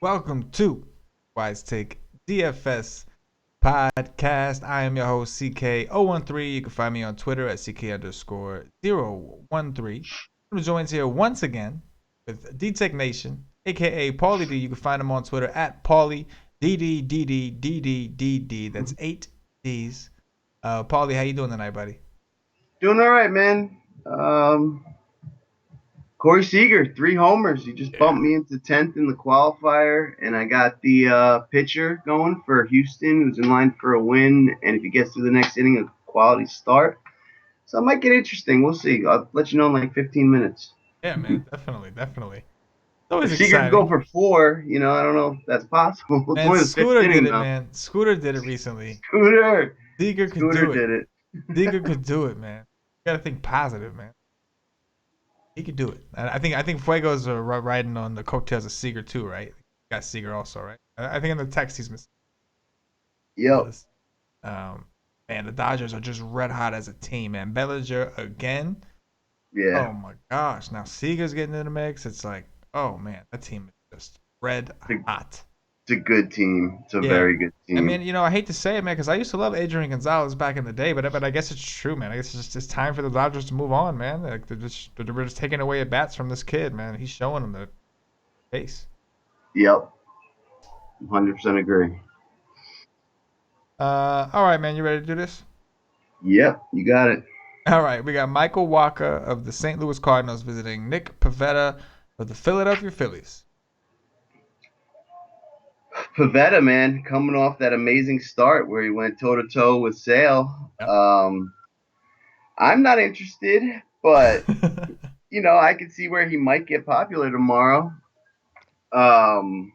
Welcome to WiseTake DFS Podcast. I am your host, Ck013. You can find me on Twitter at Ck_013. I'm joined here once again with DTECHNATION, aka Paulie D. You can find him on Twitter at Paulie DDDDDDD. That's 8 Ds. Paulie, how you doing tonight, buddy? Doing all right, man. Corey Seager, 3 homers. He just bumped me into 10th in the qualifier, and I got the pitcher going for Houston, who's in line for a win. And if he gets through the next inning, a quality start. So it might get interesting. We'll see. I'll let you know in like 15 minutes. Yeah, man, definitely. It's always if Seager could go for 4, I don't know if that's possible. Man, Scooter did it, man. Scooter did it recently. Seager could do did it. Seager could do it, man. You gotta think positive, man. He could do it. I think Fuego's riding on the coattails of Seager too, right? Got Seager also, right? I think in the text he's missing. Yep. Man, the Dodgers are just red hot as a team, man. Bellinger again. Yeah. Oh my gosh. Now Seager's getting in the mix. It's like, oh man, that team is just red hot. It's a good team. It's a very good team. I mean, I hate to say it, man, because I used to love Adrian Gonzalez back in the day, but I guess it's true, man. I guess it's time for the Dodgers to move on, man. Like they're just taking away at bats from this kid, man. He's showing them the face. Yep. 100% agree. All right, man. You ready to do this? Yep, you got it. All right. We got Michael Wacha of the St. Louis Cardinals visiting Nick Pivetta of the Philadelphia Phillies. Pivetta, man, coming off that amazing start where he went toe-to-toe with Sale. Yep. I'm not interested, but, I could see where he might get popular tomorrow. Hot.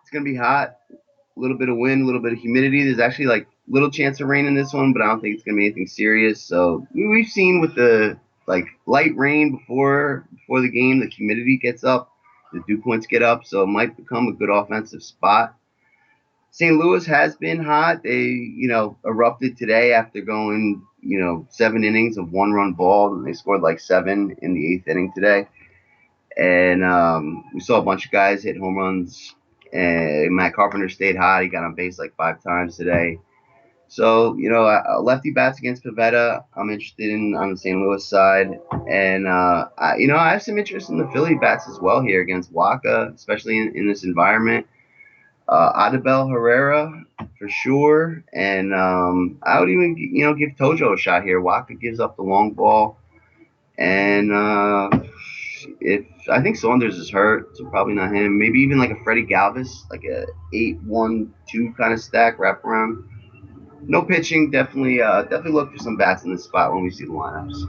It's going to be hot. A little bit of wind, a little bit of humidity. There's actually, little chance of rain in this one, but I don't think it's going to be anything serious. So we've seen with the, light rain before the game, the humidity gets up. The dew points get up, so it might become a good offensive spot. St. Louis has been hot. They, erupted today after going, 7 innings of 1-run ball, and they scored 7 in the 8th inning today. And we saw a bunch of guys hit home runs. And Matt Carpenter stayed hot. He got on base 5 times today. So, lefty bats against Pivetta, I'm interested in on the St. Louis side. And, I have some interest in the Philly bats as well here against Wacha, especially in this environment. Adabel Herrera for sure. And I would even, give Tojo a shot here. Wacha gives up the long ball. And if I think Saunders is hurt, so probably not him. Maybe even a Freddie Galvis, a 8-1-2 kind of stack wraparound. No pitching. Definitely look for some bats in this spot when we see the lineups.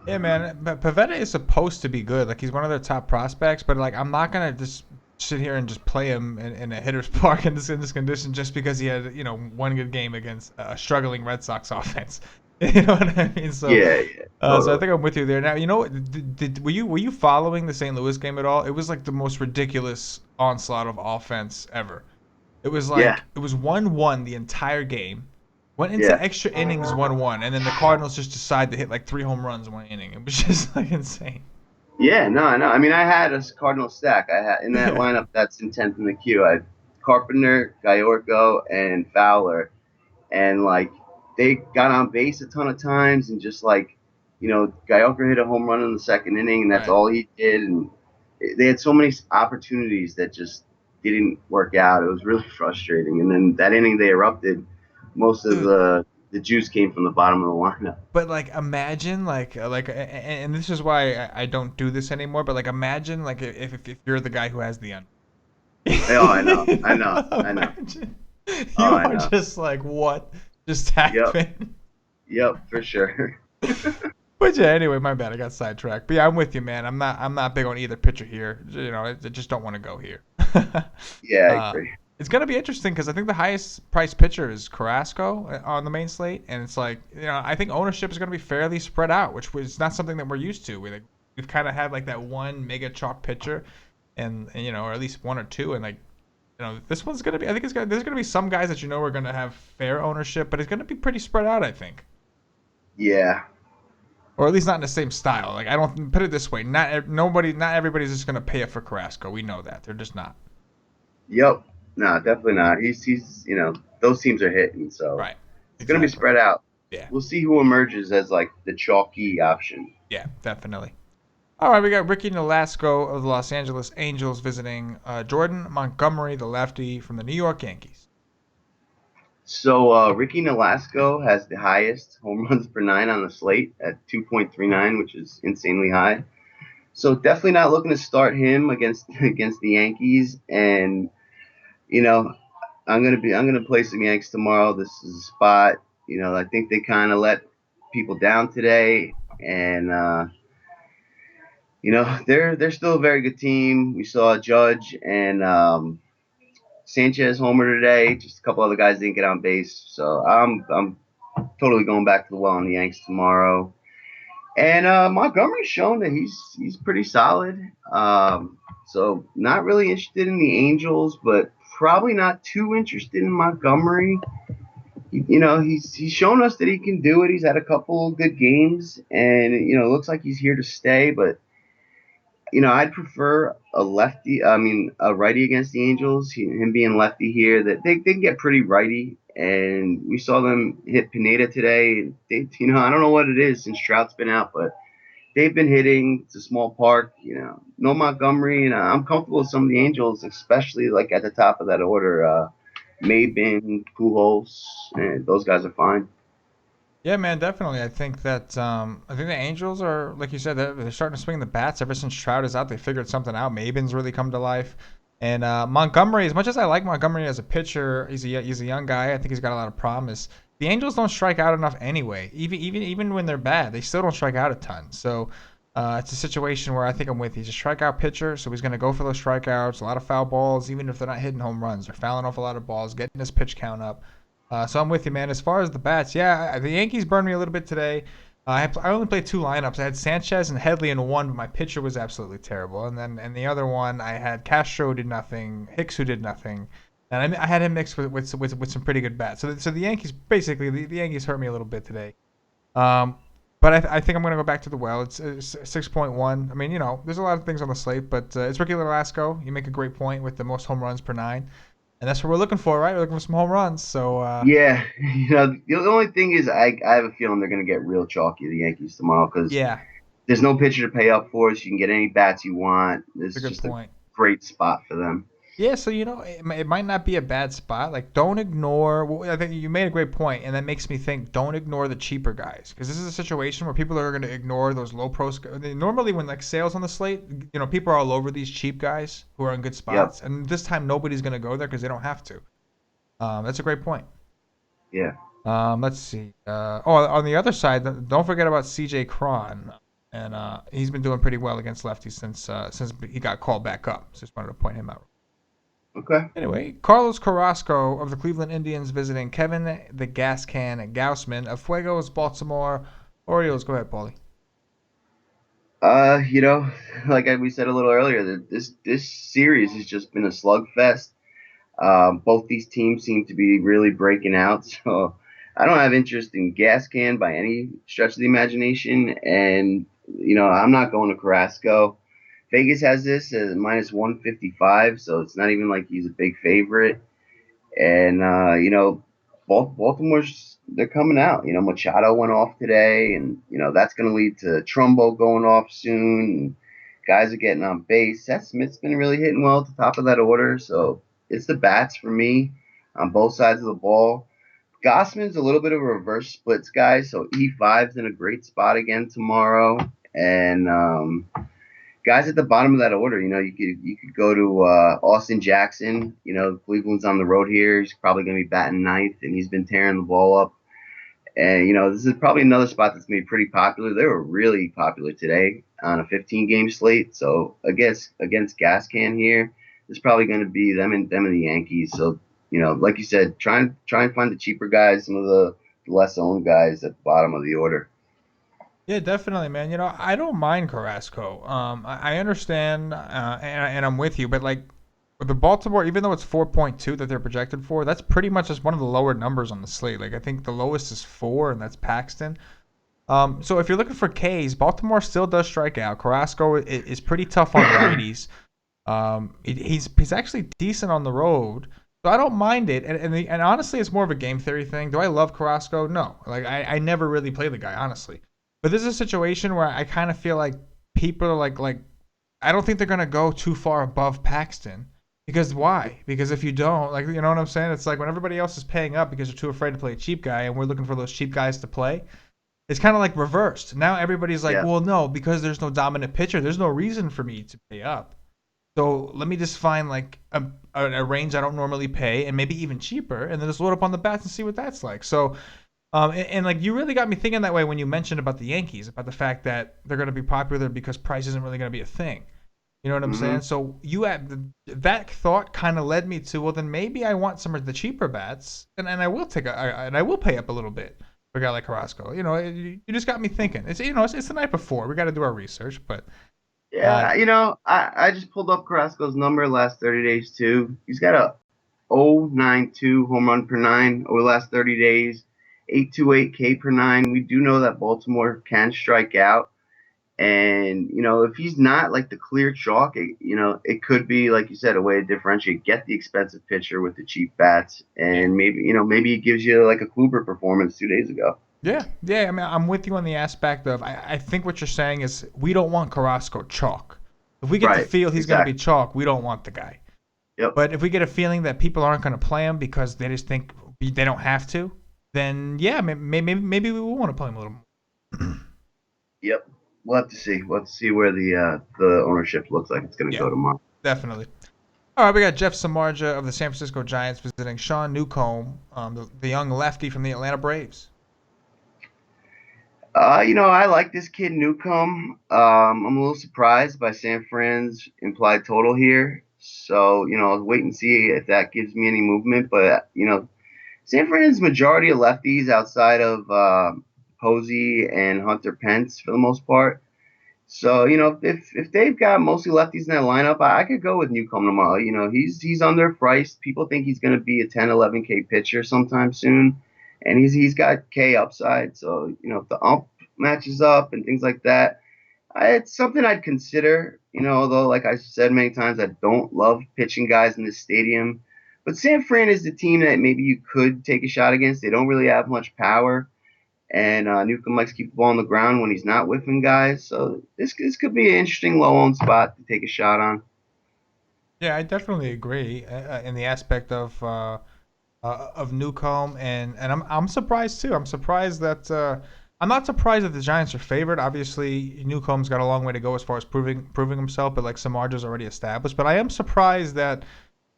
Yeah, man. But Pivetta is supposed to be good. He's one of their top prospects, but I'm not gonna just sit here and just play him in a hitter's park in this condition just because he had one good game against a struggling Red Sox offense. You know what I mean? So yeah. So I think I'm with you there. Now, were you following the St. Louis game at all? It was the most ridiculous onslaught of offense ever. It was it was 1-1 the entire game. Went into extra innings 1-1, and then the Cardinals just decided to hit 3 home runs in 1 inning. It was just insane. Yeah, no, I know. I mean, I had a Cardinal stack. I had in that lineup that's in 10th in the queue. I had Carpenter, Gayorko, and Fowler, and they got on base a ton of times, and just Gayorko hit a home run in the 2nd inning, and that's all he did. And they had so many opportunities that just didn't work out. It was really frustrating. And then that inning they erupted. Most of the juice came from the bottom of the lineup. But imagine and this is why I don't do this anymore. But imagine if you're the guy who has the under. Oh, I know. Imagine. You are just what just happened. Yep, for sure. But yeah, anyway, my bad. I got sidetracked. But yeah, I'm with you, man. I'm not big on either pitcher here. I just don't want to go here. Yeah, I agree. It's going to be interesting because I think the highest priced pitcher is Carrasco on the main slate. And it's I think ownership is going to be fairly spread out, which was not something that we're used to. We've kind of had that one mega chalk pitcher and or at least one or two. And this one's gonna be. I think there's gonna be some guys that are gonna have fair ownership, but it's gonna be pretty spread out. I think. Yeah. Or at least not in the same style. Like I don't put it this way. Not everybody's just gonna pay up for Carrasco. We know that they're just not. Yep. No, definitely not. He's those teams are hitting, so Right. it's gonna be spread out. Yeah. We'll see who emerges as like the chalky option. Yeah, definitely. All right, we got Ricky Nolasco of the Los Angeles Angels visiting Jordan Montgomery, the lefty from the New York Yankees. So Ricky Nolasco has the highest home runs per nine on the slate at 2.39, which is insanely high. So definitely not looking to start him against the Yankees. And I'm gonna play some Yanks tomorrow. This is a spot. I think they kind of let people down today, and they're still a very good team. We saw Judge and Sanchez homer today. Just a couple other guys didn't get on base, so I'm totally going back to the well on the Yanks tomorrow. And Montgomery's shown that he's pretty solid. So not really interested in the Angels, but probably not too interested in Montgomery. He's shown us that he can do it. He's had a couple of good games, and it looks like he's here to stay. But I'd prefer a righty against the Angels. Him being lefty here, that they can get pretty righty. And we saw them hit Pineda today. I don't know what it is since Trout's been out, but they've been hitting. It's a small park, no Montgomery, and I'm comfortable with some of the Angels, especially like at the top of that order. Maybin, Pujols, and those guys are fine. Yeah, man, definitely. I think the Angels are, like you said, they're starting to swing the bats ever since Trout is out. They figured something out. Maybin's really come to life. And Montgomery, as much as I like Montgomery as a pitcher, he's a young guy. I think he's got a lot of promise. The Angels don't strike out enough anyway. Even when they're bad, they still don't strike out a ton. So it's a situation where I think I'm with you. He's a strikeout pitcher, so he's going to go for those strikeouts. A lot of foul balls, even if they're not hitting home runs. They're fouling off a lot of balls, getting his pitch count up. So I'm with you, man. As far as the bats, yeah, the Yankees burned me a little bit today. I only played two lineups. I had Sanchez and Headley in one, but my pitcher was absolutely terrible. And the other one, I had Castro who did nothing, Hicks who did nothing, and I had him mixed with some pretty good bats. So the Yankees basically the Yankees hurt me a little bit today. But I think I'm gonna go back to the well. It's 6.1. I mean, there's a lot of things on the slate, but it's Ricky Nolasco. You make a great point with the most home runs per nine. And that's what we're looking for, right? We're looking for some home runs. So yeah, the only thing is I have a feeling they're going to get real chalky, the Yankees, tomorrow, because there's no pitcher to pay up for, so you can get any bats you want. It's just a great spot for them. Yeah, so it might not be a bad spot. Like, don't ignore. I think you made a great point, and that makes me think. Don't ignore the cheaper guys, because this is a situation where people are going to ignore those low pros. Normally, when like sales on the slate, people are all over these cheap guys who are in good spots, and this time nobody's going to go there because they don't have to. That's a great point. Yeah. Let's see. On the other side, don't forget about Ck013, and he's been doing pretty well against lefties since he got called back up. So just wanted to point him out. Okay. Anyway, Carlos Carrasco of the Cleveland Indians visiting Kevin the Gas Can Gausman of Fuegos Baltimore Orioles. Go ahead, Paulie. Like we said a little earlier, this series has just been a slugfest. Both these teams seem to be really breaking out, so I don't have interest in Gas Can by any stretch of the imagination, and I'm not going to Carrasco. Vegas has this at minus 155, so it's not even like he's a big favorite. And Baltimore's they're coming out. Machado went off today, and that's going to lead to Trumbo going off soon. And guys are getting on base. Seth Smith's been really hitting well at the top of that order, so it's the bats for me on both sides of the ball. Gausman's a little bit of a reverse splits guy, so E5's in a great spot again tomorrow. And guys at the bottom of that order, you could go to Austin Jackson. Cleveland's on the road here. He's probably going to be batting ninth, and he's been tearing the ball up. And, this is probably another spot that's going to be pretty popular. They were really popular today on a 15-game slate. So against Gas Can here, it's probably going to be them and the Yankees. So, like you said, try and find the cheaper guys, some of the less owned guys at the bottom of the order. Yeah, definitely, man. I don't mind Carrasco. I understand, and I'm with you, but like the Baltimore, even though it's 4.2 that they're projected for, that's pretty much just one of the lower numbers on the slate. Like I think the lowest is 4, and that's Paxton. So if you're looking for Ks, Baltimore still does strike out. Carrasco is pretty tough on righties. He's actually decent on the road, so I don't mind it. And honestly, it's more of a game theory thing. Do I love Carrasco? No. Like I never really play the guy, honestly. But this is a situation where I kind of feel like people are like I don't think they're gonna go too far above Paxton. Because why? Because if you don't, like, you know what I'm saying? It's like when everybody else is paying up because they're too afraid to play a cheap guy, and we're looking for those cheap guys to play. It's kind of like reversed. Now everybody's like, well, no, because there's no dominant pitcher, there's no reason for me to pay up. So let me just find like a range I don't normally pay, and maybe even cheaper, and then just load up on the bats and see what that's like. So, and like you really got me thinking that way when you mentioned about the Yankees, about the fact that they're going to be popular because price isn't really going to be a thing. You know what I'm saying? So you had that thought kind of led me to, well, then maybe I want some of the cheaper bats, and I will and I will pay up a little bit for a guy like Carrasco. You know, you just got me thinking. It's it's the night before. We got to do our research, but yeah, I just pulled up Carrasco's number last 30 days too. He's got a 0.92 home run per 9 over the last 30 days, 828 K per 9. We do know that Baltimore can strike out. And, if he's not like the clear chalk, it could be, like you said, a way to differentiate, get the expensive pitcher with the cheap bats. And maybe it gives you like a Kluber performance 2 days ago. Yeah. I mean, I'm with you on the aspect of, I think what you're saying is we don't want Carrasco chalk. If we get the feel he's going to be chalk, we don't want the guy. Yep. But if we get a feeling that people aren't going to play him because they just think they don't have to, then yeah, maybe we will want to play him a little more. Yep. We'll have to see. We'll have to see where the ownership looks like it's going to go tomorrow. Definitely. All right, we got Jeff Samardzija of the San Francisco Giants visiting Sean Newcomb, the young lefty from the Atlanta Braves. I like this kid Newcomb. I'm a little surprised by San Fran's implied total here. So, I'll wait and see if that gives me any movement. But, San Fran's majority of lefties outside of Posey and Hunter Pence for the most part. So, if they've got mostly lefties in that lineup, I could go with Newcomb tomorrow. He's underpriced. People think he's going to be a 10, 11K pitcher sometime soon. And he's got K upside. So, if the ump matches up and things like that, it's something I'd consider, although, like I said many times, I don't love pitching guys in this stadium. But San Fran is the team that maybe you could take a shot against. They don't really have much power. And Newcomb likes to keep the ball on the ground when he's not whiffing guys. So this could be an interesting low-owned spot to take a shot on. Yeah, I definitely agree in the aspect of Newcomb, and I'm surprised too. I'm surprised that I'm not surprised that the Giants are favored. Obviously, Newcomb's got a long way to go as far as proving himself, but like Samardzija's already established. But I am surprised that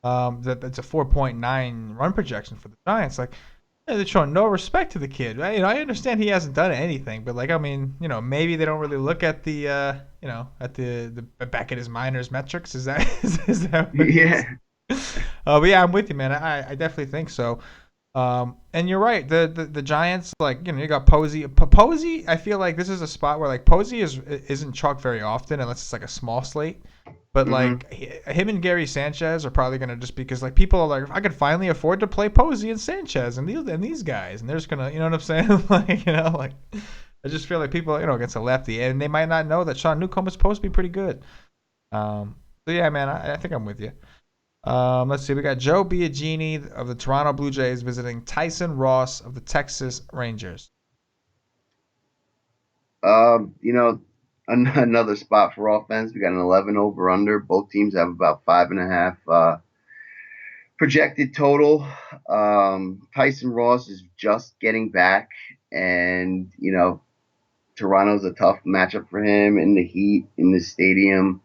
that it's a 4.9 run projection for the Giants. Like, they're showing no respect to the kid. I understand he hasn't done anything, but like, I mean, maybe they don't really look at the at the back at his minors metrics. Is that what but yeah, I'm with you, man. I definitely think so. And you're right. The Giants, like, you got Posey. Posey, I feel like this is a spot where like Posey isn't chalk very often unless it's like a small slate. But like him and Gary Sanchez are probably gonna just because like people are like, I could finally afford to play Posey and Sanchez and these guys, and they're just gonna, you know what I'm saying? Like, like I just feel like people, against a lefty, and they might not know that Sean Newcomb is supposed to be pretty good. So yeah, man, I think I'm with you. Let's see, we got Joe Biagini of the Toronto Blue Jays visiting Tyson Ross of the Texas Rangers. Another spot for offense. We got an 11 over under. Both teams have about 5.5 projected total. Tyson Ross is just getting back, and Toronto's a tough matchup for him in the heat in the stadium.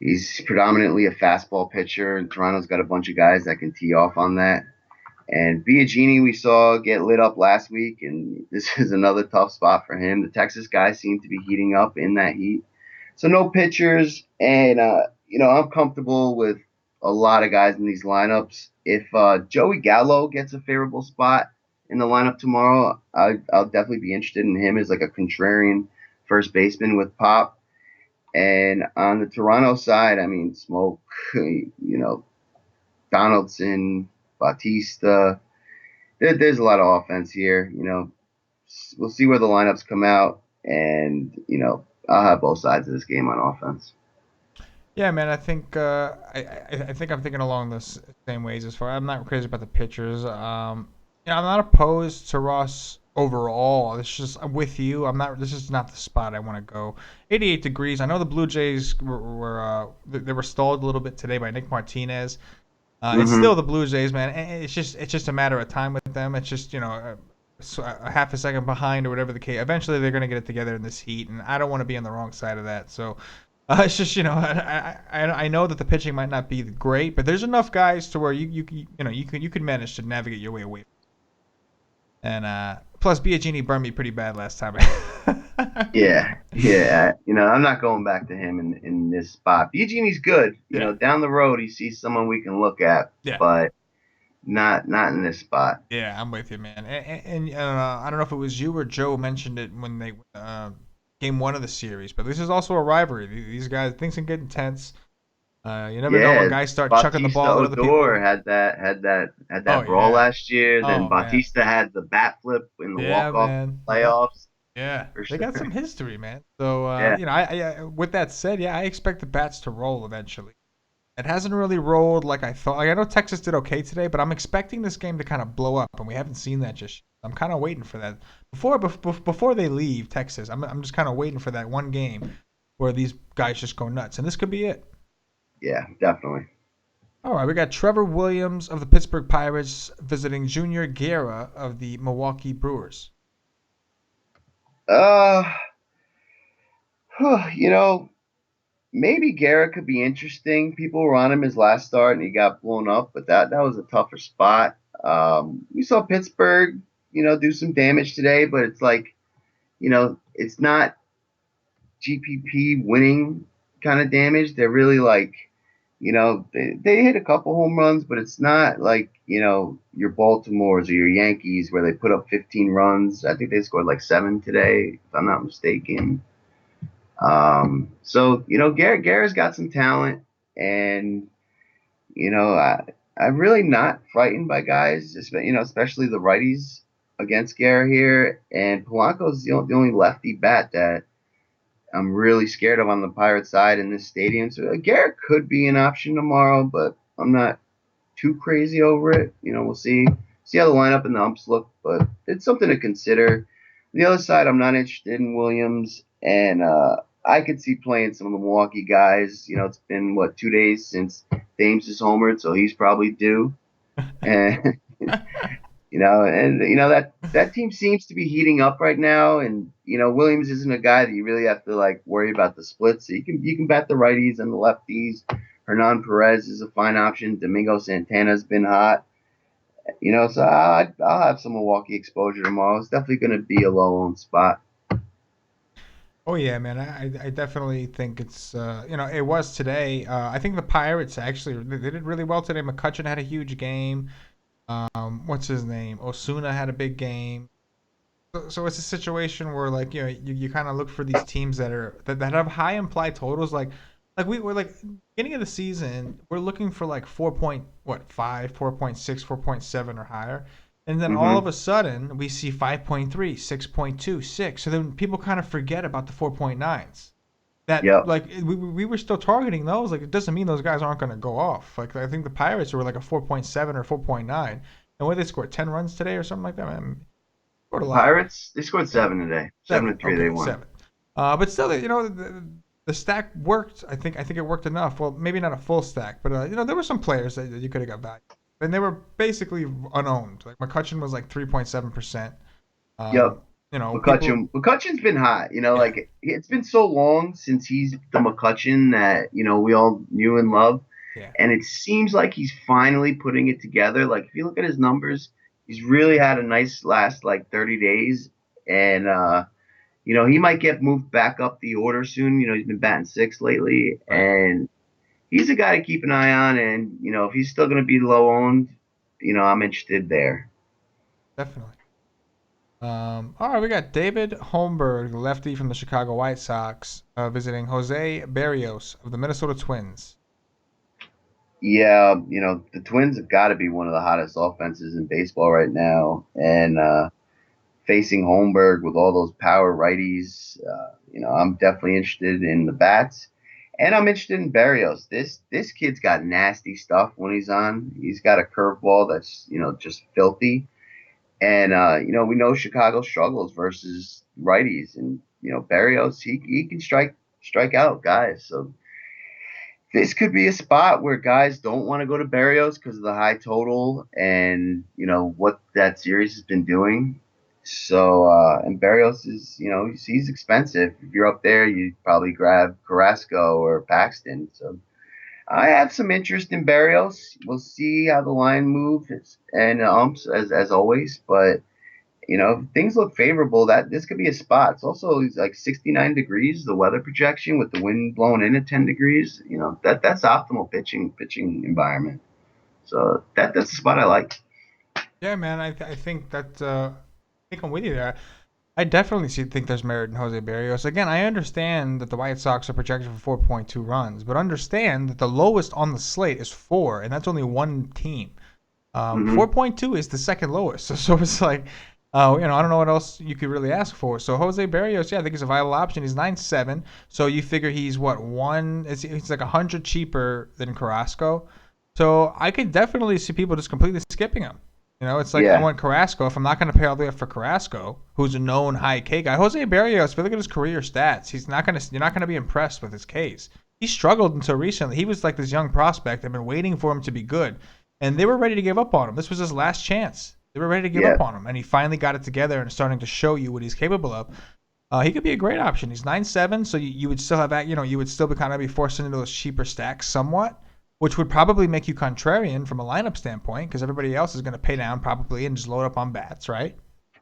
He's predominantly a fastball pitcher, and Toronto's got a bunch of guys that can tee off on that. And Biagini we saw get lit up last week, and this is another tough spot for him. The Texas guys seem to be heating up in that heat. So no pitchers, and, I'm comfortable with a lot of guys in these lineups. If Joey Gallo gets a favorable spot in the lineup tomorrow, I'll definitely be interested in him as like a contrarian first baseman with pop. And on the Toronto side, I mean, Smoke, Donaldson, Bautista. There's a lot of offense here. We'll see where the lineups come out, and I'll have both sides of this game on offense. Yeah, man. I think I think I'm thinking along the same ways as far. I'm not crazy about the pitchers. I'm not opposed to Ross overall. It's just I'm with you. I'm not. This is not the spot I want to go. 88 degrees. I know the Blue Jays they were stalled a little bit today by Nick Martinez. It's still the Blue Jays, man. It's just a matter of time with them. It's just a half a second behind or whatever the case. Eventually, they're gonna get it together in this heat, and I don't want to be on the wrong side of that. So it's just I know that the pitching might not be great, but there's enough guys to where you could manage to navigate your way away. And plus, Biagini burned me pretty bad last time. Yeah. I'm not going back to him in this spot. Biagini's good. Down the road he sees someone we can look at, but not in this spot. Yeah, I'm with you, man. And I don't know if it was you or Joe mentioned it when they game one of the series, but this is also a rivalry. These guys, things can get intense. You never know when guys start chucking the ball at other people. Had that brawl last year. Then Bautista had the bat flip in the walk-off playoffs. Yeah, they got some history, man. So I with that said, I expect the bats to roll eventually. It hasn't really rolled like I thought. Like, I know Texas did okay today, but I'm expecting this game to kind of blow up, and we haven't seen that just yet. I'm kind of waiting for that. Before they leave Texas, I'm just kind of waiting for that one game where these guys just go nuts, and this could be it. Yeah, definitely. All right, we got Trevor Williams of the Pittsburgh Pirates visiting Junior Guerra of the Milwaukee Brewers. Maybe Garrett could be interesting. People were on him his last start, and he got blown up, but that was a tougher spot. We saw Pittsburgh, do some damage today, but it's like, it's not GPP winning kind of damage. They're really like, they hit a couple home runs, but it's not like, your Baltimores or your Yankees where they put up 15 runs. I think they scored like 7 today, if I'm not mistaken. So Garrett's got some talent, and I'm really not frightened by guys, especially the righties against Garrett here. And Polanco's the only lefty bat that I'm really scared of on the Pirates side in this stadium. So Garrett could be an option tomorrow, but I'm not too crazy over it. We'll see how the lineup and the umps look, but it's something to consider. The other side, I'm not interested in Williams, and I could see playing some of the Milwaukee guys. It's been 2 days since Thames is homered, so he's probably due. And that team seems to be heating up right now. And Williams isn't a guy that you really have to like worry about the splits. So you can bet the righties and the lefties. Hernan Perez is a fine option. Domingo Santana's been hot. So I'll have some Milwaukee exposure tomorrow. It's definitely going to be a low-owned spot. Oh yeah, man. I definitely think it's it was today. I think the Pirates actually they did really well today. McCutchen had a huge game. What's his name? Osuna had a big game. So it's a situation where like you kind of look for these teams that have high implied totals. Like we were like beginning of the season, we're looking for like 4.5, 4.6, 4.7 or higher. And then all of a sudden, we see 5.3, 6.2, 6. So then people kind of forget about the 4.9s. Like we were still targeting those. Like it doesn't mean those guys aren't going to go off. Like I think the Pirates were like a 4.7 or 4.9, and what they scored 10 runs today or something like that. Man, scored a lot. Pirates they scored 7 today. 7-3 they won. 7. But still, the stack worked. I think it worked enough. Well, maybe not a full stack, but there were some players that you could have got back. And they were basically unowned. Like McCutchen was like 3.7%. McCutchen's been hot. Like it's been so long since he's the McCutchen that we all knew and loved. Yeah. And it seems like he's finally putting it together. Like if you look at his numbers, he's really had a nice last like 30 days. And he might get moved back up the order soon. He's been batting 6 lately, and he's a guy to keep an eye on, and if he's still going to be low owned, I'm interested there. Definitely. All right, we got David Holmberg, lefty from the Chicago White Sox, visiting Jose Berrios of the Minnesota Twins. Yeah, the Twins have got to be one of the hottest offenses in baseball right now, and facing Holmberg with all those power righties, I'm definitely interested in the bats, and I'm interested in Berrios. This kid's got nasty stuff when he's on. He's got a curveball that's just filthy, and we know Chicago struggles versus righties, and Berrios he can strike out guys. So this could be a spot where guys don't want to go to Berrios because of the high total and what that series has been doing. So and Berrios is he's expensive. If you're up there, you probably grab Carrasco or Paxton. So I have some interest in Berrios. We'll see how the line moves and umps as always, but if things look favorable, that this could be a spot. It's also like 69 degrees, the weather projection with the wind blowing in at 10 degrees. That's optimal pitching environment. So that's a spot I like. Yeah, man, I think that I think I'm with you there. I definitely think there's merit in Jose Berrios. Again, I understand that the White Sox are projected for 4.2 runs, but understand that the lowest on the slate is 4, and that's only one team. 4.2 is the second lowest, so it's like. I don't know what else you could really ask for. So Jose Berrios, yeah, I think he's a viable option. He's 9.7, so you figure he's he's like 100 cheaper than Carrasco. So I could definitely see people just completely skipping him. It's like I want Carrasco. If I'm not going to pay all the way up for Carrasco, who's a known high K guy, Jose Berrios, if you look at his career stats, you're not going to be impressed with his Ks. He struggled until recently. He was like this young prospect. They've been waiting for him to be good, and they were ready to give up on him. This was his last chance. They were ready to give up on him, and he finally got it together and starting to show you what he's capable of. He could be a great option. He's 9.7, so you would still have that. You would still be kind of be forced into those cheaper stacks somewhat, which would probably make you contrarian from a lineup standpoint because everybody else is going to pay down probably and just load up on bats, right?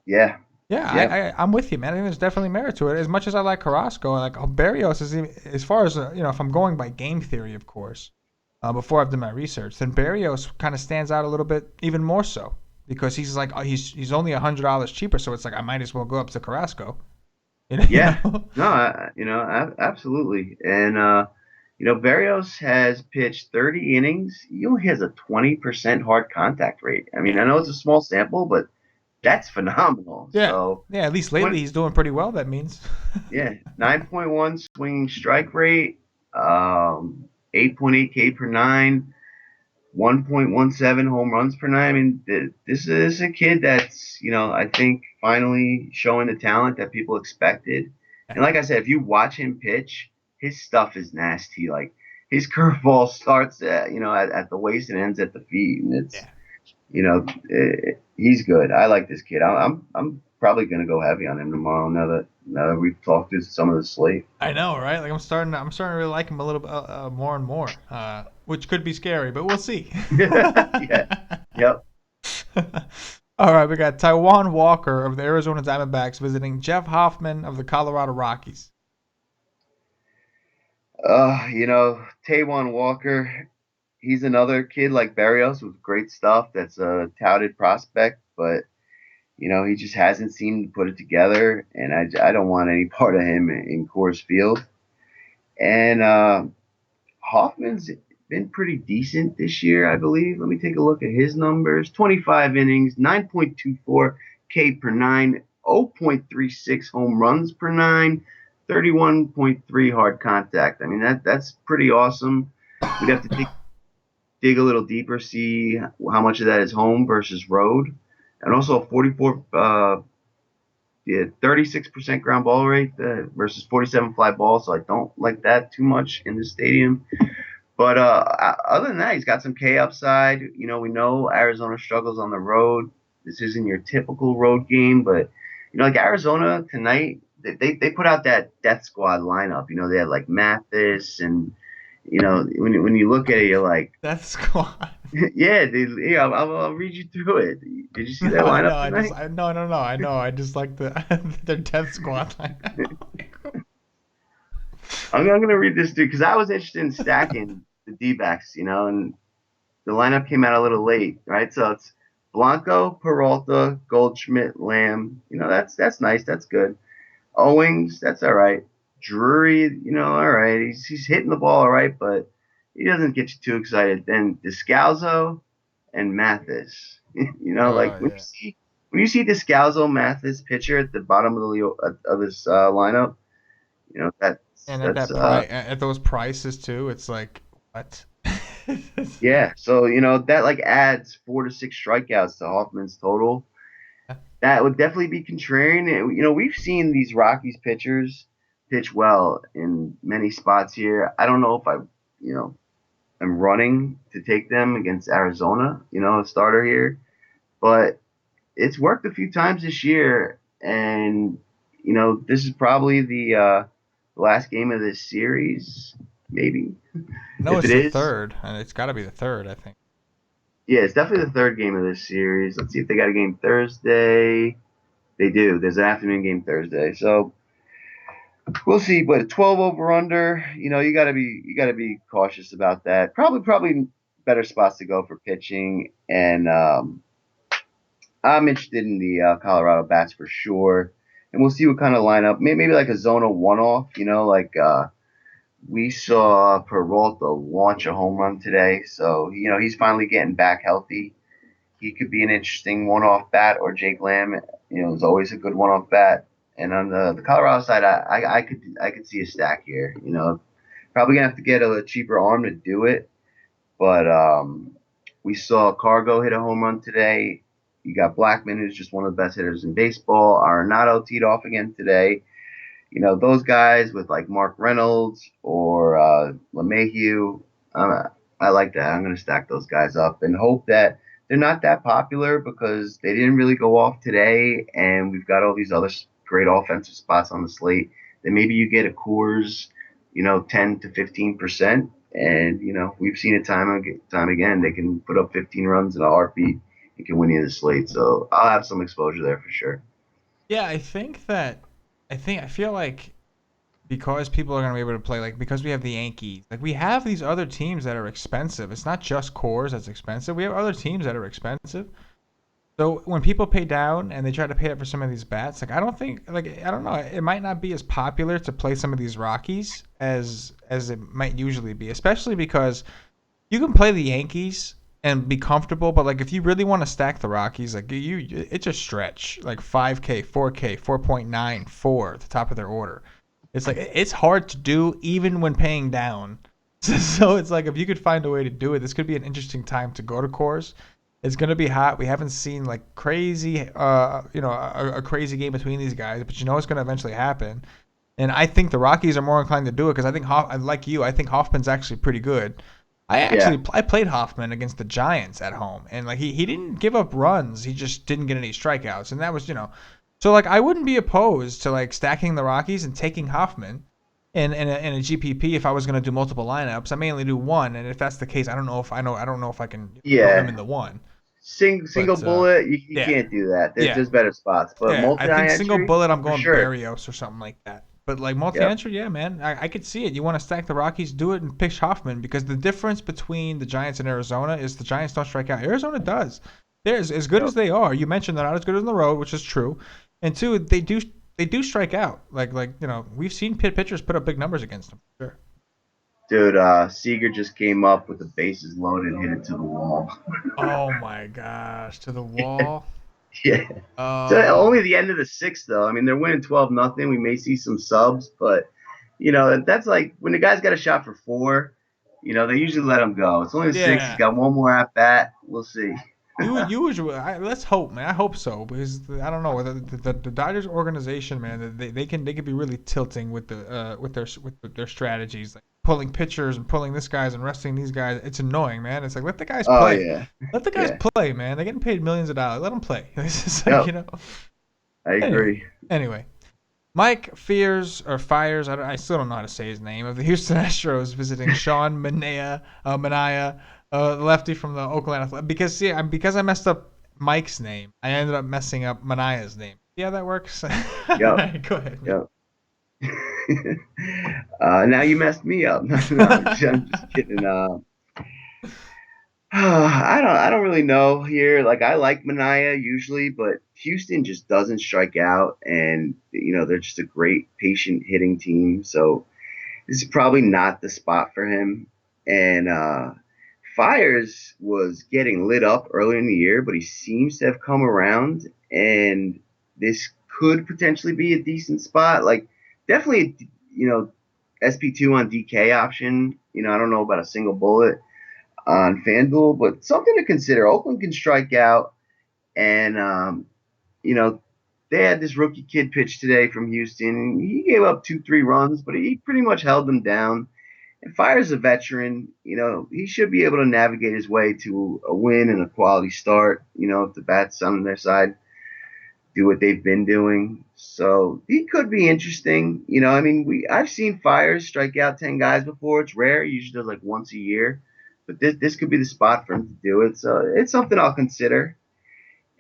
Yeah. Yeah, I'm with you, man. I think there's definitely merit to it. As much as I like Carrasco, I like Berrios is as far as if I'm going by game theory, of course, before I've done my research, then Berrios kind of stands out a little bit even more so. Because he's like he's only $100 cheaper, so it's like I might as well go up to Carrasco. Yeah, no, absolutely. And Berrios has pitched 30 innings. He only has a 20% hard contact rate. I mean, I know it's a small sample, but that's phenomenal. Yeah, so, yeah. At least lately he's doing pretty well. That means. Yeah, 9.1 swinging strike rate, 8.8 K per nine. 1.17 home runs per nine. I mean, this is a kid that's, I think finally showing the talent that people expected. And like I said, if you watch him pitch, his stuff is nasty. Like his curveball starts at the waist and ends at the feet, and it's he's good. I like this kid. I'm probably gonna go heavy on him tomorrow. Now that we've talked through some of the slate. I know, right? Like I'm starting to really like him a little bit more and more, which could be scary, but we'll see. Yeah. Yep. All right, we got Taijuan Walker of the Arizona Diamondbacks visiting Jeff Hoffman of the Colorado Rockies. Taijuan Walker, he's another kid like Berrios with great stuff. That's a touted prospect, but he just hasn't seemed to put it together, and I don't want any part of him in Coors Field. And Hoffman's been pretty decent this year, I believe. Let me take a look at his numbers. 25 innings, 9.24 K per nine, 0.36 home runs per nine, 31.3 hard contact. I mean, that's pretty awesome. We'd have to dig a little deeper, see how much of that is home versus road. And also 36% ground ball rate versus 47 fly balls. So I don't like that too much in the stadium. But other than that, he's got some K upside. We know Arizona struggles on the road. This isn't your typical road game, but like Arizona tonight, they put out that death squad lineup. They had like Mathis and when you look at it, you're like death squad. Yeah, I'll read you through it. Did you see that lineup tonight? No. I know. I just like the death squad lineup. I'm gonna read this through because I was interested in stacking the D-backs, and the lineup came out a little late, right? So it's Blanco, Peralta, Goldschmidt, Lamb. That's nice. That's good. Owings, that's all right. Drury, all right. He's hitting the ball all right, but he doesn't get you too excited. Then Descalzo and Mathis. Like Yeah. when you see Descalzo Mathis pitcher at the bottom of this lineup, And at that's that price, at those prices too, it's like what? yeah. So that like adds 4 to 6 strikeouts to Hoffman's total. That would definitely be contrarian. And, we've seen these Rockies pitchers pitch well in many spots here. I don't know if am running to take them against Arizona, a starter here, but it's worked a few times this year. And, this is probably the last game of this series, maybe. No, If it's it the is, third, and it's got to be the third, I think. yeah, it's definitely the third game of this series. Let's see if they got a game Thursday. They do. There's an afternoon game Thursday. So we'll see. But 12 over under, you gotta be cautious about that. Probably better spots to go for pitching. And I'm interested in the Colorado bats for sure. And we'll see what kind of lineup. Maybe like a Zona one-off. Like we saw Peralta launch a home run today. So he's finally getting back healthy. He could be an interesting one-off bat, or Jake Lamb, is always a good one-off bat. And on the Colorado side, I could see a stack here. Probably gonna have to get a cheaper arm to do it. But we saw Cargo hit a home run today. You got Blackman, who's just one of the best hitters in baseball. Arenado teed off again today. Those guys with like Mark Reynolds or LeMahieu, I like that. I'm gonna stack those guys up and hope that they're not that popular because they didn't really go off today, and we've got all these other great offensive spots on the slate. Then maybe you get a Coors, 10 to 15%, and we've seen it time again. They can put up 15 runs in a heartbeat and can win you the slate. So I'll have some exposure there for sure. Yeah, I feel like because people are going to be able to play, like, because we have the Yankees, like, we have these other teams that are expensive. It's not just Coors that's expensive. We have other teams that are expensive. So when people pay down and they try to pay up for some of these bats, like, I don't know, it might not be as popular to play some of these Rockies as it might usually be, especially because you can play the Yankees and be comfortable, but like if you really want to stack the Rockies, like it's a stretch, like 5K, 4K, 4.94 at the top of their order. It's like it's hard to do even when paying down. So it's like if you could find a way to do it, this could be an interesting time to go to Coors. It's gonna be hot. We haven't seen like crazy, a crazy game between these guys, but it's gonna eventually happen. And I think the Rockies are more inclined to do it because I think like you, I think Hoffman's actually pretty good. I played Hoffman against the Giants at home, and like he didn't give up runs, he just didn't get any strikeouts, and that was so like I wouldn't be opposed to like stacking the Rockies and taking Hoffman in a GPP if I was gonna do multiple lineups. I may only do one, and if that's the case, I don't know if I can throw him in the one. Single But bullet, you yeah, can't do that. yeah, There's better spots, but yeah. I think single multi-entry bullet, I'm for going sure. Barrios or something like that. But like Yep. multi-entry, yeah, man, I could see it. You want to stack the Rockies, do it and pitch Hoffman because the difference between the Giants and Arizona is the Giants don't strike out. Arizona does. They're as good Yep. as they are. You mentioned they're not as good on the road, which is true, and two, they do strike out. Like we've seen pitchers put up big numbers against them. Sure. Dude, Seager just came up with the bases loaded and hit it to the wall. Oh my gosh, to the wall. Yeah. So only the end of the sixth, though. I mean, they're winning 12-0. We may see some subs, but that's like when the guy's got a shot for 4. They usually let him go. It's only the sixth. He's Yeah. got one more at bat. We'll see. Let's hope, man. I hope so because I don't know the Dodgers organization, man. They can be really tilting with their strategies, like pulling pitchers and pulling this guys and resting these guys. It's annoying, man. It's like let the guys Oh play. yeah, Let the guys yeah. play, man. They're getting paid millions of dollars. Let them play. It's just Yep. like. I agree. Anyway, Mike Fires. I still don't know how to say his name. Of the Houston Astros visiting Sean Manaea, the lefty from the Oakland Athletics. Because I messed up Mike's name, I ended up messing up Manaea's name. See how that works? Yep. Go ahead. Yep. Now you messed me up. No, I'm just kidding. I don't really know here. Like I like Mania usually, but Houston just doesn't strike out, and they're just a great patient hitting team. So this is probably not the spot for him. And Fires was getting lit up earlier in the year, but he seems to have come around, and this could potentially be a decent spot. Like definitely, SP2 on DK option. I don't know about a single bullet on FanDuel, but something to consider. Oakland can strike out, and you know they had this rookie kid pitch today from Houston. He gave up 2-3 runs, but he pretty much held them down. And Fire's a veteran. He should be able to navigate his way to a win and a quality start. If the bats on their side do what they've been doing. So he could be interesting. I mean, I've seen Fires strike out 10 guys before. It's rare. He usually does like once a year. But this could be the spot for him to do it. So it's something I'll consider.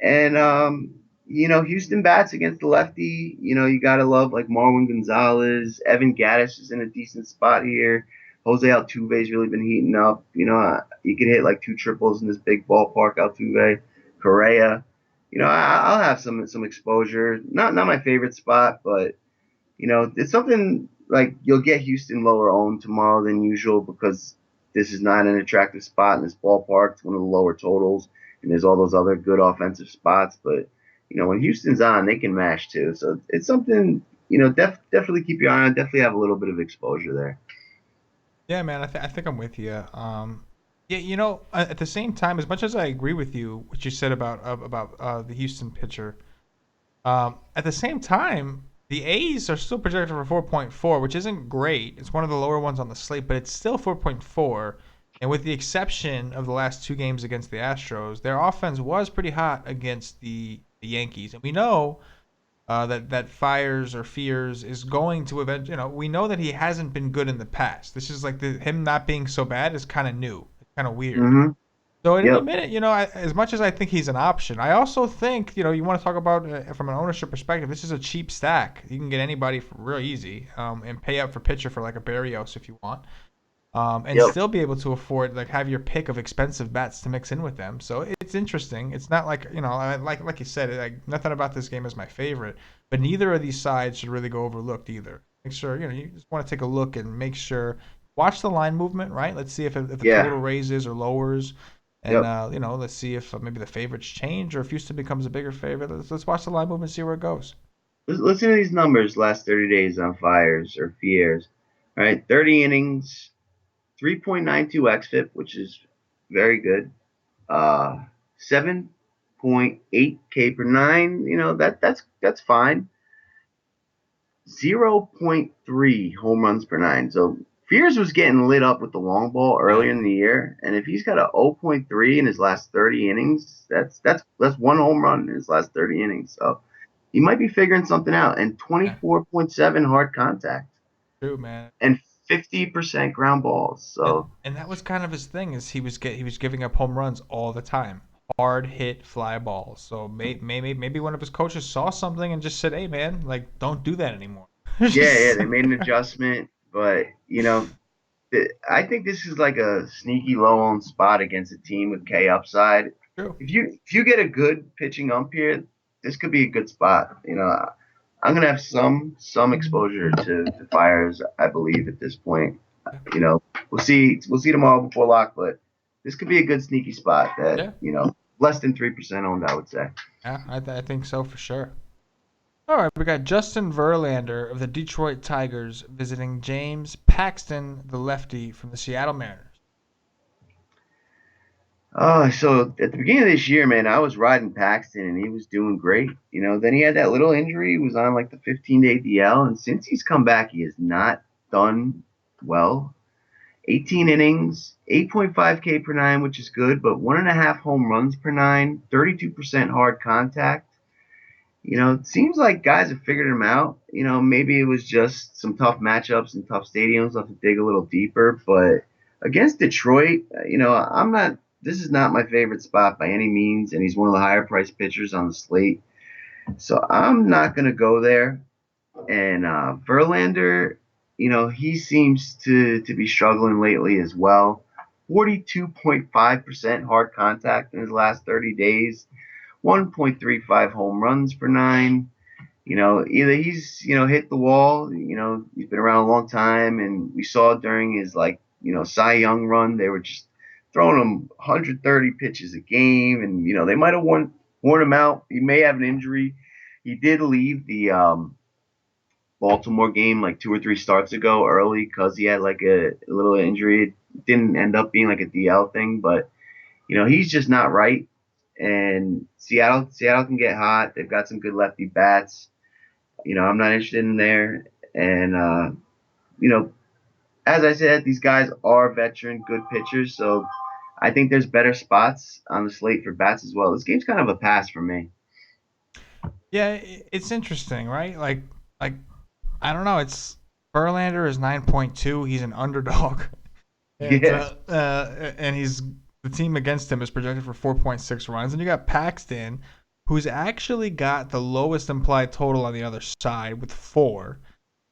And Houston bats against the lefty. You gotta love like Marwin Gonzalez. Evan Gaddis is in a decent spot here. Jose Altuve's really been heating up. You could hit like 2 triples in this big ballpark. Altuve, Correa. I'll have some exposure. Not my favorite spot, but it's something like you'll get Houston lower owned tomorrow than usual because this is not an attractive spot in this ballpark. It's one of the lower totals, and there's all those other good offensive spots. But when Houston's on, they can mash too. So it's something definitely keep your eye on. Definitely have a little bit of exposure there. Yeah, man, I think I'm with you. Yeah, at the same time, as much as I agree with you, what you said about the Houston pitcher, at the same time, the A's are still projected for 4.4, which isn't great. It's one of the lower ones on the slate, but it's still 4.4. And with the exception of the last 2 games against the Astros, their offense was pretty hot against the Yankees, and we know that Fires or Fears is going to eventually. We know that he hasn't been good in the past. This is like him not being so bad is kind of new. It's kind of weird. Mm-hmm. So at any Yep. minute, as much as I think he's an option, I also think you want to talk about from an ownership perspective. This is a cheap stack. You can get anybody for real easy, and pay up for pitcher for like a Barrios if you want, and Yep. still be able to afford like have your pick of expensive bats to mix in with them. So it's interesting. It's not like like you said, like nothing about this game is my favorite, but neither of these sides should really go overlooked either. Make sure you just want to take a look and make sure watch the line movement, right? Let's see if the Yeah. total raises or lowers. And Yep. let's see if maybe the favorites change or if Houston becomes a bigger favorite. Let's watch the line movement and see where it goes. Listen to these numbers last 30 days on Fires or Fiers. All right, 30 innings, 3.92 xFIP, which is very good. 7.8 K per nine. That's fine. 0.3 home runs per nine. So Fears was getting lit up with the long ball earlier in the year, and if he's got a 0.3 in his last 30 innings, that's 1 home run in his last 30 innings. So he might be figuring something out. And Yeah, 24.7 hard contact true, man. and 50% ground balls. And So and that was kind of his thing is he was giving up home runs all the time, hard hit fly balls. So maybe one of his coaches saw something and just said, "Hey, man, like don't do that anymore." yeah, Just- they made an adjustment, but I think this is like a sneaky low owned spot against a team with K upside. True. If you get a good pitching ump here, this could be a good spot. I'm gonna have some exposure to Fires, I believe, at this point. We'll see tomorrow before lock, but this could be a good sneaky spot that Yeah, less than 3% owned, I would say. yeah, I think so for sure. All right, we got Justin Verlander of the Detroit Tigers visiting James Paxton, the lefty from the Seattle Mariners. So at the beginning of this year, man, I was riding Paxton and he was doing great. Then he had that little injury. He was on like the 15-day DL, and since he's come back, he has not done well. 18 innings, 8.5 K per nine, which is good, but 1.5 home runs per nine, 32% hard contact. It seems like guys have figured him out. Maybe it was just some tough matchups and tough stadiums. I'll have to dig a little deeper. But against Detroit, I'm not. This is not my favorite spot by any means, and he's one of the higher priced pitchers on the slate. So I'm not going to go there. And Verlander, he seems to be struggling lately as well. 42.5% hard contact in his last 30 days, 1.35 home runs per 9. Either he's, hit the wall, he's been around a long time, and we saw during his, Cy Young run, they were just throwing him 130 pitches a game, and, they might have worn him out. He may have an injury. He did leave the Baltimore game like 2 or 3 starts ago early because he had like a little injury. It didn't end up being like a DL thing, but, he's just not right. And Seattle can get hot. They've got some good lefty bats. I'm not interested in there. And, as I said, these guys are veteran, good pitchers. So I think there's better spots on the slate for bats as well. This game's kind of a pass for me. Yeah, it's interesting, right? Like I don't know. It's Verlander is 9.2. He's an underdog. And, and the team against him is projected for 4.6 runs. And you got Paxton, who's actually got the lowest implied total on the other side with 4.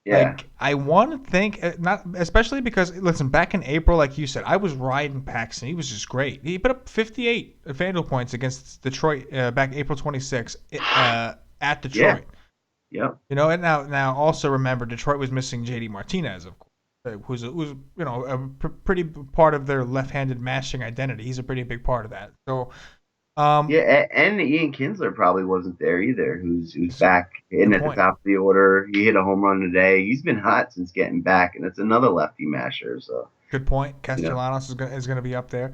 Yeah. Like, I want to think, not especially because, listen, back in April, like you said, I was riding Paxton. He was just great. He put up 58 FanDuel points against Detroit back April 26 at Detroit. Yeah. And now also remember, Detroit was missing JD Martinez, of course, who's a pretty part of their left-handed mashing identity. He's a pretty big part of that. So. And Ian Kinsler probably wasn't there either, who's back hitting at the top of the order. He hit a home run today. He's been hot since getting back, and it's another lefty masher. So good point. Castellanos is going to be up there.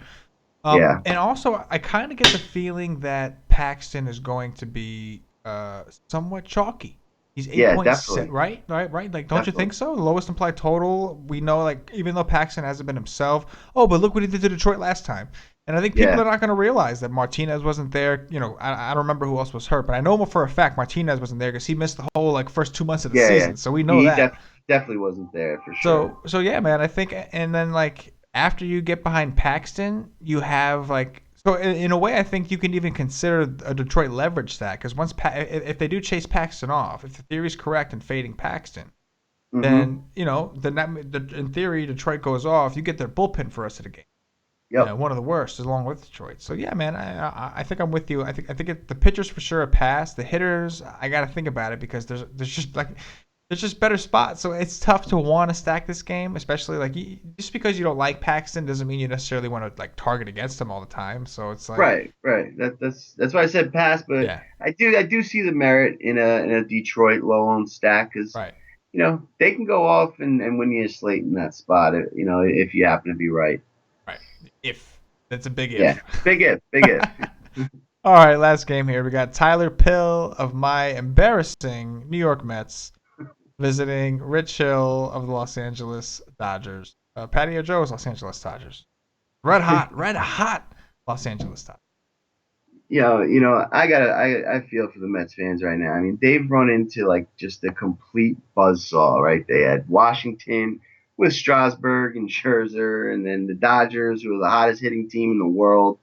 Yeah. And also, I kind of get the feeling that Paxton is going to be somewhat chalky. He's 8.6, right? Like, don't you think so? The lowest implied total. We know, like, even though Paxton hasn't been himself. Oh, but look what he did to Detroit last time. And I think people are not going to realize that Martinez wasn't there. I don't remember who else was hurt, but I know for a fact Martinez wasn't there because he missed the whole first 2 months of the season. Yeah. So we know that. Definitely wasn't there for sure. So yeah, man. I think, and then after you get behind Paxton, you have so in a way, I think you can even consider a Detroit leverage stack because if they do chase Paxton off, if the theory is correct in fading Paxton, then in theory Detroit goes off. You get their bullpen for the rest of the game. Yep. One of the worst, along with Detroit. So yeah, man, I think I'm with you. I think the pitchers for sure are pass. The hitters, I got to think about it because there's just better spots. So it's tough to want to stack this game, especially just because you don't like Paxton doesn't mean you necessarily want to target against him all the time. So it's right. That's why I said pass. But yeah. I do see the merit in a Detroit low owned stack because they can go off and win you a slate in that spot. If you happen to be right. Right. If. That's a big if. Yeah, big if. All right, last game here. We got Tyler Pill of my embarrassing New York Mets visiting Rich Hill of the Los Angeles Dodgers. Patio Joe's Los Angeles Dodgers. Red hot Los Angeles Dodgers. I feel for the Mets fans right now. I mean, they've run into just a complete buzzsaw, right? They had Washington with Strasburg and Scherzer, and then the Dodgers, who are the hottest hitting team in the world,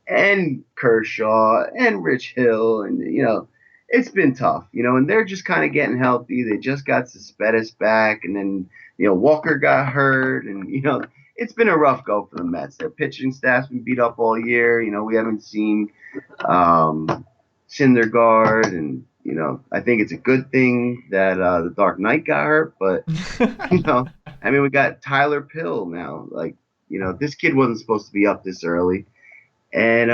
and Kershaw and Rich Hill, and it's been tough, and they're just kind of getting healthy. They just got Cespedes back, and then Walker got hurt, and it's been a rough go for the Mets. Their pitching staff's been beat up all year. We haven't seen Syndergaard, and I think it's a good thing that the Dark Knight got hurt, but I mean, we got Tyler Pill now. This kid wasn't supposed to be up this early. And,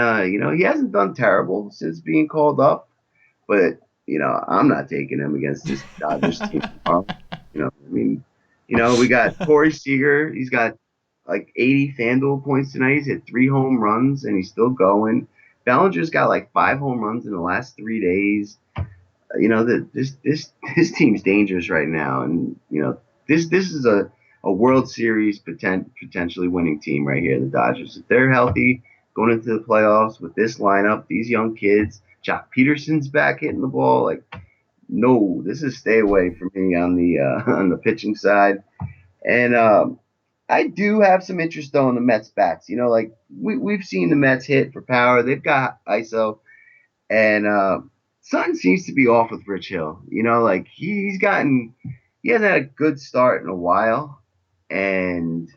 he hasn't done terrible since being called up. But, I'm not taking him against this Dodgers team. We got Corey Seager. He's got 80 FanDuel points tonight. He's hit 3 home runs, and he's still going. Bellinger's got 5 home runs in the last 3 days. This team's dangerous right now. And, this is a World Series potentially winning team right here, the Dodgers. If they're healthy going into the playoffs with this lineup, these young kids, Jock Peterson's back hitting the ball. No, this is stay away from me on the pitching side. And I do have some interest though in the Mets bats. We've seen the Mets hit for power. They've got ISO, and something seems to be off with Rich Hill. He hasn't had a good start in a while, and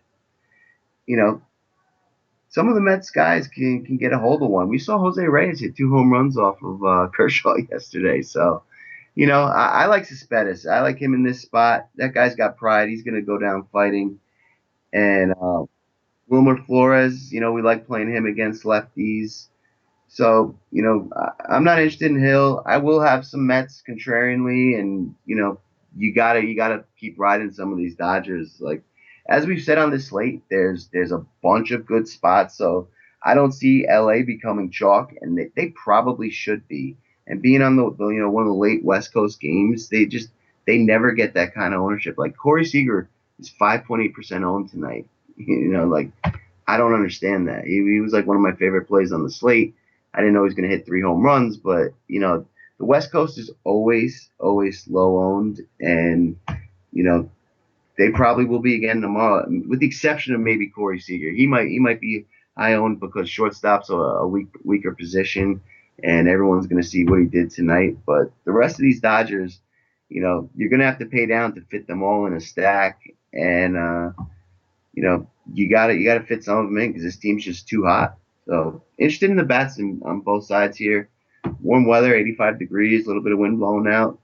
some of the Mets guys can get a hold of one. We saw Jose Reyes hit 2 home runs off of Kershaw yesterday. So, I like Cespedes. I like him in this spot. That guy's got pride. He's going to go down fighting. And Wilmer Flores, we like playing him against lefties. So, I'm not interested in Hill. I will have some Mets contrarianly, and you gotta keep riding some of these Dodgers. Like as we've said on this slate, there's a bunch of good spots. So I don't see LA becoming chalk, and they probably should be. And being on the one of the late West Coast games, they never get that kind of ownership. Like Corey Seager is 5.8% owned tonight. Like I don't understand that. He was like one of my favorite plays on the slate. I didn't know he was going to hit 3 home runs, but the West Coast is always low owned, and they probably will be again tomorrow, with the exception of maybe Corey Seager. He might be high owned because shortstop's a weaker position, and everyone's going to see what he did tonight. But the rest of these Dodgers, you're going to have to pay down to fit them all in a stack, and you gotta fit some of them in because this team's just too hot. So interested in the bats on both sides here. Warm weather, 85 degrees, a little bit of wind blowing out.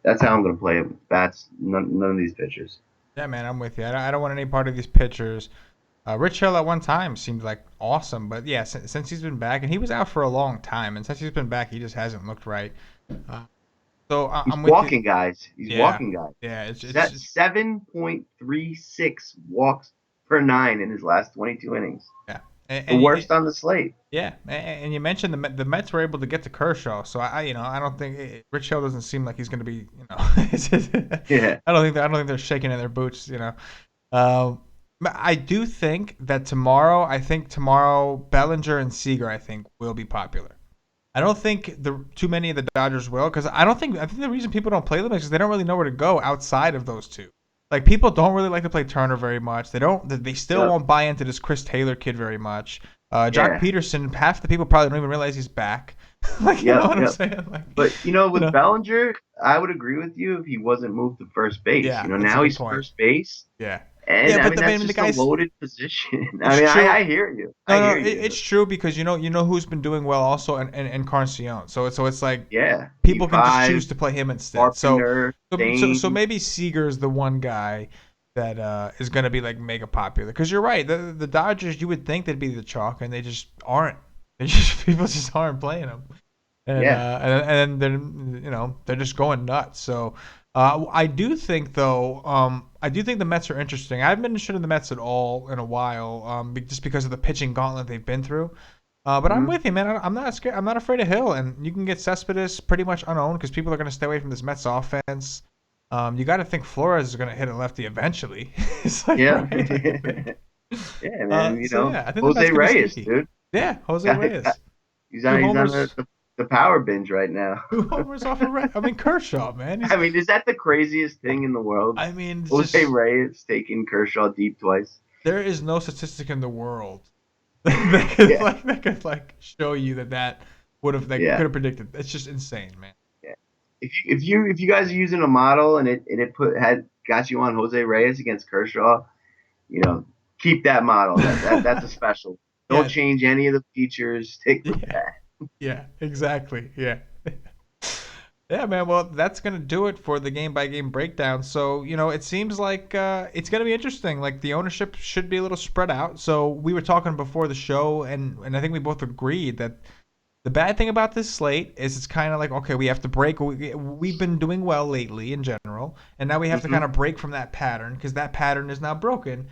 That's how I'm going to play it. Bats, none of these pitchers. Yeah, man, I'm with you. I don't want any part of these pitchers. Rich Hill at one time seemed like awesome, but yeah, since he's been back, and he was out for a long time, and since he's been back, he just hasn't looked right. So I'm with walking you. guys. He's walking guys. Yeah, it's 7.36 walks per 9 in his last 22 innings. Yeah. The worst on the slate. Yeah, and you mentioned the Mets were able to get to Kershaw, so I don't think Rich Hill doesn't seem like he's going to be, Yeah. I don't think they're shaking in their boots, I do think that tomorrow Bellinger and Seager will be popular. I don't think too many of the Dodgers will, because I think the reason people don't play them is because they don't really know where to go outside of those two. Like people don't really like to play Turner very much. They still won't buy into this Chris Taylor kid very much. Jock Peterson, half the people probably don't even realize he's back. You know what I'm saying? But with Bellinger, I would agree with you if he wasn't moved to first base. Yeah, now he's first base. Yeah. And that's just a loaded position. I hear you. It's true because you know who's been doing well also, and Encarnacion. So it's like people can just choose to play him instead. So maybe Seager's the one guy that is going to be like mega popular, because you're right. The Dodgers, you would think they'd be the chalk, and they just aren't. People just aren't playing them. And, and then they're just going nuts. So I do think though, the Mets are interesting. I haven't been interested in the Mets at all in a while, just because of the pitching gauntlet they've been through. But I'm with you, man. I'm not scared. I'm not afraid of Hill, and you can get Cespedes pretty much unowned because people are going to stay away from this Mets offense. You got to think Flores is going to hit a lefty eventually. It's like, right? Yeah, man. I think Jose Reyes, dude. Yeah, Jose Reyes. He's on the power binge right now. 2 homers off a Reyes. I mean, Kershaw, man. Is that the craziest thing in the world? I mean, Jose Reyes taking Kershaw deep twice. There is no statistic in the world that could show you that could have predicted. It's just insane, man. Yeah. If you guys are using a model and it got you on Jose Reyes against Kershaw, keep that model. That's a special. Don't change any of the features. Take that. Yeah, exactly. Yeah. Yeah, man. Well, that's going to do it for the game-by-game breakdown. So, it seems like it's going to be interesting. Like, the ownership should be a little spread out. So, we were talking before the show, and I think we both agreed that the bad thing about this slate is it's kind of like, okay, we have to break. We've been doing well lately in general, and now we have to kind of break from that pattern because that pattern is now broken.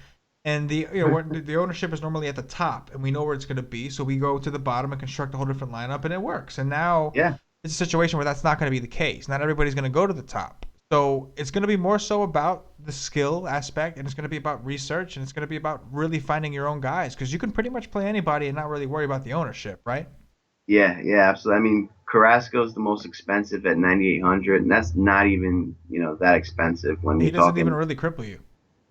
And the ownership is normally at the top, and we know where it's going to be. So we go to the bottom and construct a whole different lineup, and it works. And now it's a situation where that's not going to be the case. Not everybody's going to go to the top. So it's going to be more so about the skill aspect, and it's going to be about research, and it's going to be about really finding your own guys, because you can pretty much play anybody and not really worry about the ownership, right? Yeah, absolutely. I mean, Carrasco's the most expensive at 9,800, and that's not even that expensive when he doesn't even really cripple you.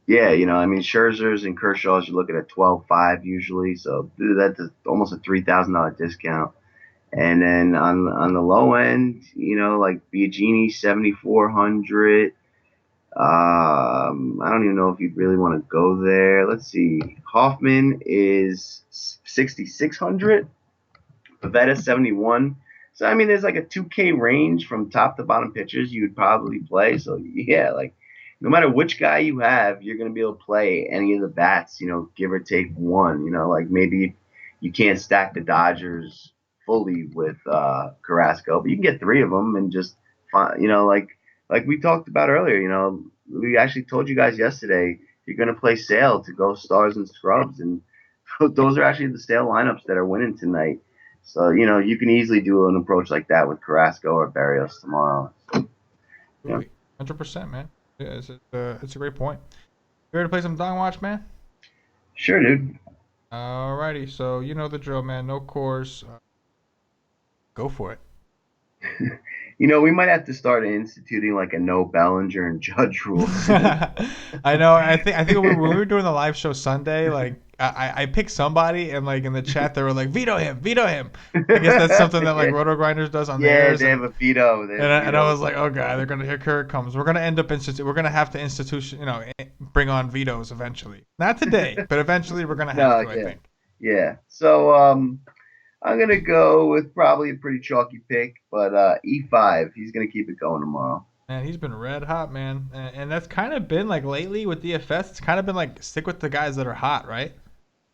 Yeah, Scherzer's and Kershaw's, you're looking at 12.5 usually, so that's almost a $3,000 discount. And then on the low end, like Biagini, 7,400. I don't even know if you'd really want to go there. Let's see. Hoffman is 6,600. Pavetta 71. So I mean, there's like a 2K range from top to bottom pitchers you would probably play. So yeah, like no matter which guy you have, you're gonna be able to play any of the bats. Give or take one. Like maybe you can't stack the Dodgers fully with Carrasco, but you can get three of them and just find. Like we talked about earlier. We actually told you guys yesterday you're gonna play Sale to go stars and scrubs, and those are actually the Sale lineups that are winning tonight. So, you can easily do an approach like that with Carrasco or Barrios tomorrow. Yeah. 100%, man. Yeah, it's a great point. You ready to play some Dong Watch, man? Sure, dude. Alrighty, so you know the drill, man. No course. Go for it. We might have to start instituting like a no Bellinger and Judge rule. I know. I think when we were doing the live show Sunday, like I picked somebody and like in the chat they were like veto him. I guess that's something that like Roto Grinders does on theirs. Yeah, they have a veto. And I was like, oh god, here it comes. We're gonna end up we're gonna have to bring on vetoes eventually. Not today, but eventually we're gonna have to. I think. Yeah. So I'm going to go with probably a pretty chalky pick, but E5, he's going to keep it going tomorrow. Man, he's been red hot, man. And that's kind of been like lately with DFS, it's kind of been like stick with the guys that are hot, right?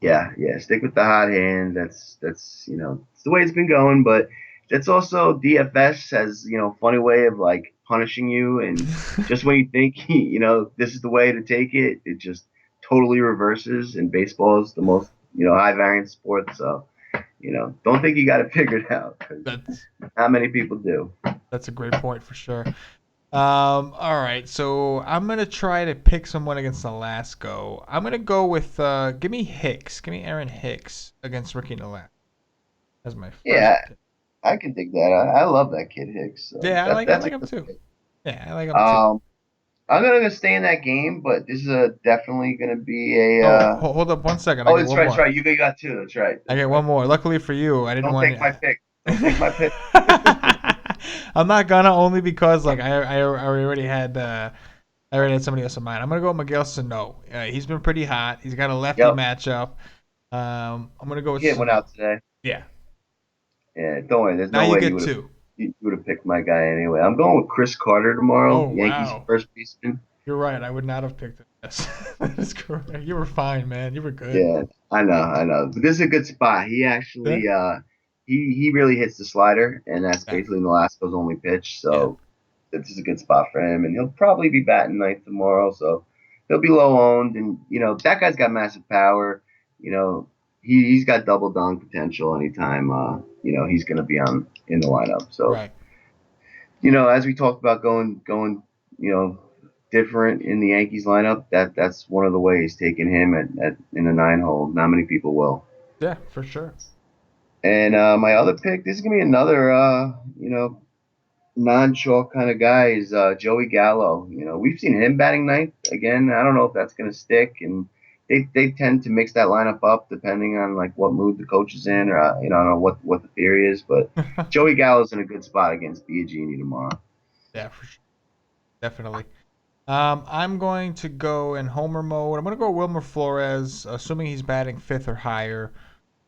Yeah, stick with the hot hand. That's it's the way it's been going, but that's also DFS has, funny way of like punishing you, and just when you think, this is the way to take it, it just totally reverses, and baseball is the most, high variance sport, so don't think you got it figured out. Not many people do. That's a great point for sure. All right, so I'm gonna try to pick someone against the last go. I'm gonna go with give me Hicks. Give me Aaron Hicks against Ricky Nolan. That's my first pick. I can dig that. I love that kid Hicks. So yeah, I like him too. Yeah, I like him too. I'm gonna stay in that game, but this is definitely gonna be a. Hold up 1 second. Oh, that's right. That's right. You got two. That's right. I get one more. Luckily for you, I didn't want. Don't take my pick. Don't take my pick. I'm not gonna, only because like I already had somebody else in mind. I'm gonna go with Miguel Sano. He's been pretty hot. He's got a lefty matchup. I'm gonna go with. He went out today. Yeah. Yeah. Don't worry. There's now no way you get two. You would have picked my guy anyway. I'm going with Chris Carter tomorrow. Yankees first baseman. You're right. I would not have picked it. Yes. That is correct. You were fine, man. You were good. Yeah, I know. But this is a good spot. He actually, he really hits the slider, and that's basically Nolasco's only pitch. So this is a good spot for him, and he'll probably be batting ninth tomorrow. So he'll be low owned, and that guy's got massive power. He's got double dunk potential anytime. He's going to be in the lineup. So, as we talked about going, different in the Yankees lineup, that's one of the ways, taking him in the 9-hole. Not many people will. Yeah, for sure. And my other pick, this is gonna be another non-chalk kind of guy, is Joey Gallo. We've seen him batting ninth again. I don't know if that's gonna stick, and they tend to mix that lineup up depending on like what mood the coach is in, or I don't know what the theory is, but Joey Gallo's in a good spot against Biagini tomorrow. Yeah, for sure. Definitely. I'm going to go in homer mode. I'm going to go Wilmer Flores, assuming he's batting fifth or higher.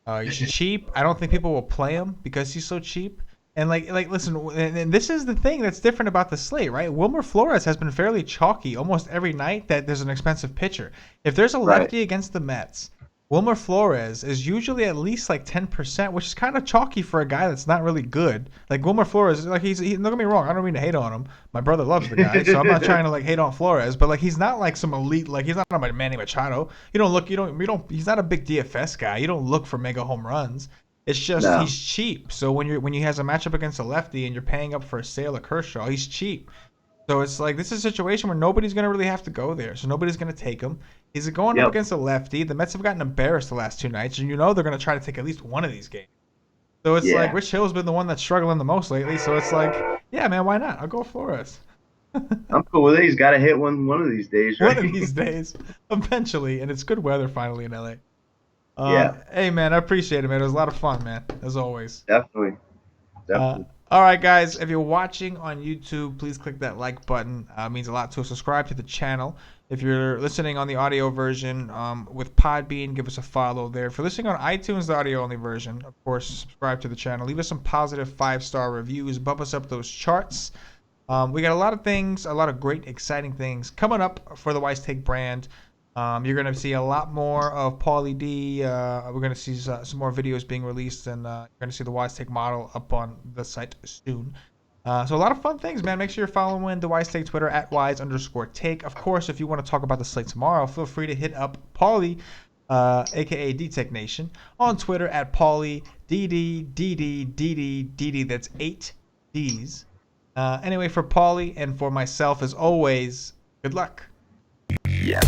He's cheap. I don't think people will play him because he's so cheap. And like listen, and this is the thing that's different about the slate, right? Wilmer Flores has been fairly chalky almost every night that there's an expensive pitcher. If there's a lefty against the Mets, Wilmer Flores is usually at least like 10%, which is kind of chalky for a guy that's not really good. Like Wilmer Flores, like don't get me wrong, I don't mean to hate on him. My brother loves the guy, so I'm not trying to like hate on Flores, but like he's not like some elite, like he's not a Manny Machado. He's not a big DFS guy. You don't look for mega home runs. It's just he's cheap. So when he has a matchup against a lefty and you're paying up for a Sale or Kershaw, he's cheap. So it's like this is a situation where nobody's going to really have to go there. So nobody's going to take him. He's going up against a lefty. The Mets have gotten embarrassed the last two nights, and they're going to try to take at least one of these games. So it's like Rich Hill's been the one that's struggling the most lately. So it's like, yeah, man, why not? I'll go Flores. I'm cool with it. He's got to hit one of these days, right? One of these days, eventually. And it's good weather finally in LA. Hey, man, I appreciate it, man. It was a lot of fun, man, as always. Definitely. All All right, guys. If you're watching on YouTube, please click that like button. It means a lot to us. Subscribe to the channel. If you're listening on the audio version with Podbean, give us a follow there. If you're listening on iTunes, the audio-only version, of course, subscribe to the channel. Leave us some positive 5-star reviews. Bump us up those charts. We got a lot of things, a lot of great, exciting things coming up for the WiseTake brand. You're going to see a lot more of Paulie D. We're going to see some more videos being released, and you're going to see the WiseTake model up on the site soon. So a lot of fun things, man. Make sure you're following the WiseTake Twitter at @wise_take. Of course, if you want to talk about the slate tomorrow, feel free to hit up Paulie, aka DTECHNATION, on Twitter at Paulie DD. That's 8 D's. Anyway, for Paulie and for myself, as always, good luck. Yeah.